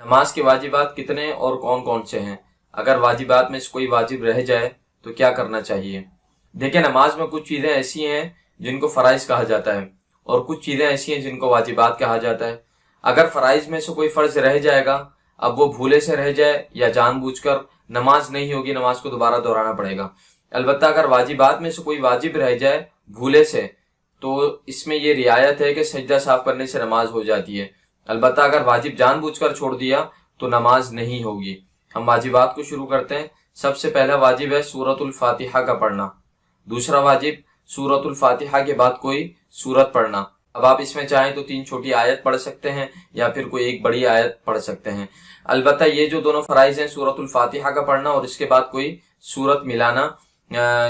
نماز کے واجبات کتنے اور کون کون سے ہیں؟ اگر واجبات میں سے کوئی واجب رہ جائے تو کیا کرنا چاہیے؟ دیکھیں، نماز میں کچھ چیزیں ایسی ہیں جن کو فرائض کہا جاتا ہے اور کچھ چیزیں ایسی ہیں جن کو واجبات کہا جاتا ہے۔ اگر فرائض میں سے کوئی فرض رہ جائے گا، اب وہ بھولے سے رہ جائے یا جان بوجھ کر، نماز نہیں ہوگی، نماز کو دوبارہ دہرانا پڑے گا۔ البتہ اگر واجبات میں سے کوئی واجب رہ جائے بھولے سے، تو اس میں یہ رعایت ہے کہ سجدہ صاف کرنے سے نماز ہو جاتی ہے۔ البتہ اگر واجب جان بوجھ کر چھوڑ دیا تو نماز نہیں ہوگی۔ ہم واجبات کو شروع کرتے ہیں۔ سب سے پہلا واجب ہے سورۃ الفاتحہ کا پڑھنا۔ دوسرا واجب سورۃ الفاتحہ کے بعد کوئی سورت پڑھنا۔ اب آپ اس میں چاہیں تو 3 چھوٹی آیت پڑھ سکتے ہیں یا پھر کوئی ایک بڑی آیت پڑھ سکتے ہیں۔ البتہ یہ جو دونوں فرائض ہیں، سورۃ الفاتحہ کا پڑھنا اور اس کے بعد کوئی سورت ملانا،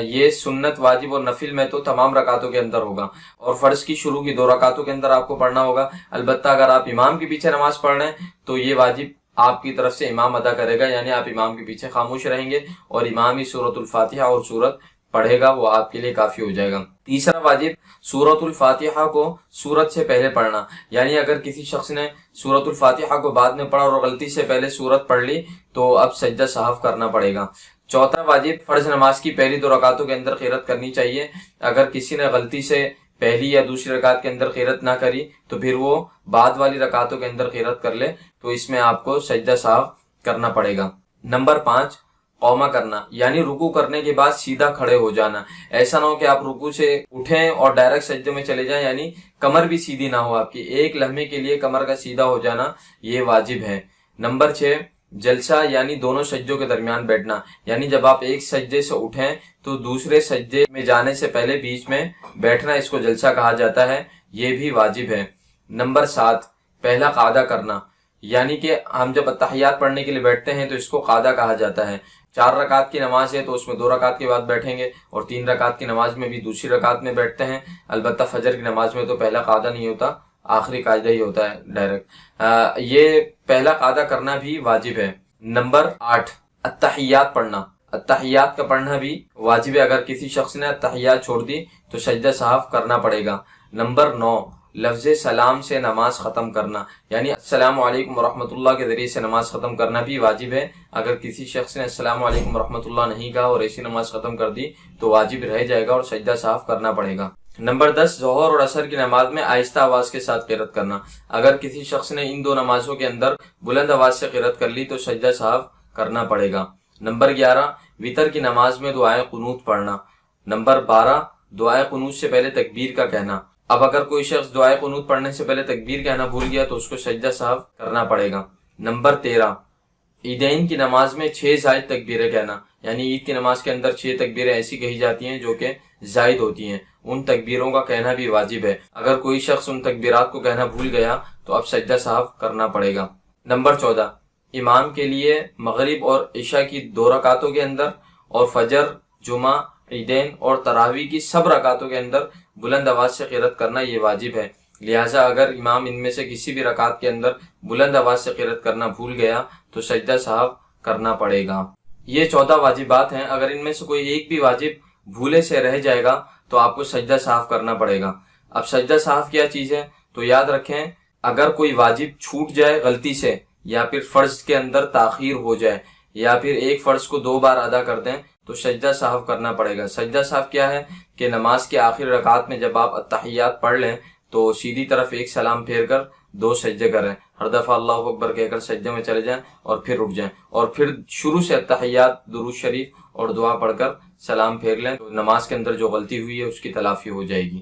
یہ سنت، واجب اور نفل میں تو تمام رکعتوں کے اندر ہوگا، اور فرض کی شروع کی 2 رکعتوں کے اندر آپ کو پڑھنا ہوگا۔ البتہ اگر آپ امام کے پیچھے نماز پڑھ رہے ہیں تو یہ واجب آپ کی طرف سے امام ادا کرے گا، یعنی آپ امام کے پیچھے خاموش رہیں گے اور امام ہی سورۃ الفاتحہ اور سورت پڑھے گا، وہ آپ کے لیے کافی ہو جائے گا۔ تیسرا واجب سورۃ الفاتحہ کو سورت سے پہلے پڑھنا، یعنی اگر کسی شخص نے سورۃ الفاتحہ کو بعد میں پڑھا اور غلطی سے پہلے سورت پڑھ لی تو اب سجدہ صاف کرنا پڑے گا۔ چوتھا واجب فرض نماز کی پہلی 2 رکعتوں کے اندر قرات کرنی چاہیے۔ اگر کسی نے غلطی سے پہلی یا دوسری رکعت کے اندر قرات نہ کری تو پھر وہ بعد والی رکعتوں کے اندر قرات کر لے، تو اس میں آپ کو سجدہ صاف کرنا پڑے گا۔ نمبر 5 قومہ کرنا، یعنی رکوع کرنے کے بعد سیدھا کھڑے ہو جانا۔ ایسا نہ ہو کہ آپ رکوع سے اٹھیں اور ڈائریکٹ سجدے میں چلے جائیں، یعنی کمر بھی سیدھی نہ ہو آپ کی، ایک لمحے کے لیے کمر کا سیدھا ہو جانا یہ واجب ہے۔ نمبر 6 جلسہ، یعنی دونوں سجدوں کے درمیان بیٹھنا، یعنی جب آپ ایک سجدے سے اٹھیں تو دوسرے سجدے میں جانے سے پہلے بیچ میں بیٹھنا، اس کو جلسہ کہا جاتا ہے، یہ بھی واجب ہے۔ نمبر 7 پہلا قعدہ کرنا، یعنی کہ ہم جب اتحیات پڑھنے کے لیے بیٹھتے ہیں تو اس کو قعدہ کہا جاتا ہے۔ 4 رکعت کی نماز ہے تو اس میں 2 رکعت کے بعد بیٹھیں گے، اور 3 رکعت کی نماز میں بھی دوسری رکعت میں بیٹھتے ہیں۔ البتہ فجر کی نماز میں تو پہلا قعدہ نہیں ہوتا، آخری قاعدہ ہی ہوتا ہے ڈائریکٹ۔ یہ پہلا قعدہ کرنا بھی واجب ہے۔ نمبر 8 اتحیات پڑھنا، اتحیات کا پڑھنا بھی واجب ہے۔ اگر کسی شخص نے اتحیات چھوڑ دی تو سجدہ صاف کرنا پڑے گا۔ نمبر 9 لفظ سلام سے نماز ختم کرنا، یعنی السلام علیکم ورحمۃ اللہ کے ذریعے سے نماز ختم کرنا بھی واجب ہے۔ اگر کسی شخص نے السلام علیکم ورحمۃ اللہ نہیں کہا اور ایسی نماز ختم کر دی تو واجب رہ جائے گا اور سجدہ صاف کرنا پڑے گا۔ نمبر 10 ظہر اور عصر کی نماز میں آہستہ آواز کے ساتھ قرات کرنا۔ اگر کسی شخص نے ان 2 نمازوں کے اندر بلند آواز سے قرات کر لی تو سجدہ صاف کرنا پڑے گا۔ نمبر 11 وتر کی نماز میں دعائے قنوت پڑھنا۔ نمبر 12 دعائے قنوت سے پہلے تکبیر کا کہنا۔ اب اگر کوئی شخص دعائے قنوت پڑھنے سے پہلے تکبیر کہنا بھول گیا تو اس کو سجدہ صاف کرنا پڑے گا۔ نمبر 13 عیدین کی نماز میں 6 زائد تکبیریں کہنا، یعنی عید کی نماز کے اندر 6 تکبیریں ایسی کہی جاتی ہیں جو کہ زائد ہوتی ہیں، ان تکبیروں کا کہنا بھی واجب ہے۔ اگر کوئی شخص ان تکبیرات کو کہنا بھول گیا تو اب سجدہ صاف کرنا پڑے گا۔ نمبر 14 امام کے لیے مغرب اور عشاء کی 2 رکعتوں کے اندر اور فجر، جمعہ، عیدین اور تراویح کی سب رکعتوں کے اندر بلند آواز سے قرات کرنا یہ واجب ہے۔ لہٰذا اگر امام ان میں سے کسی بھی رکعت کے اندر بلند آواز سے قرات کرنا بھول گیا تو سجدہ صاف کرنا پڑے گا۔ یہ 14 واجبات ہیں۔ اگر ان میں سے کوئی ایک بھی واجب بھولے سے رہ جائے گا تو آپ کو سجدہ صاف کرنا پڑے گا۔ اب سجدہ صاف کیا چیز ہے تو یاد رکھیں، اگر کوئی واجب چھوٹ جائے غلطی سے، یا پھر فرض کے اندر تاخیر ہو جائے، یا پھر ایک فرض کو 2 بار ادا کر دیں تو سجدہ صاف کرنا پڑے گا۔ سجدہ صاف کیا ہے کہ نماز کے آخری رکعت میں جب آپ اتحیات پڑھ لیں تو سیدھی طرف ایک سلام پھیر کر 2 سجدے کریں، ہر دفعہ اللہ اکبر کہہ کر سجدے میں چلے جائیں اور پھر رک جائیں، اور پھر شروع سے اتحیات، درود شریف اور دعا پڑھ کر سلام پھیر لیں، تو نماز کے اندر جو غلطی ہوئی ہے اس کی تلافی ہو جائے گی۔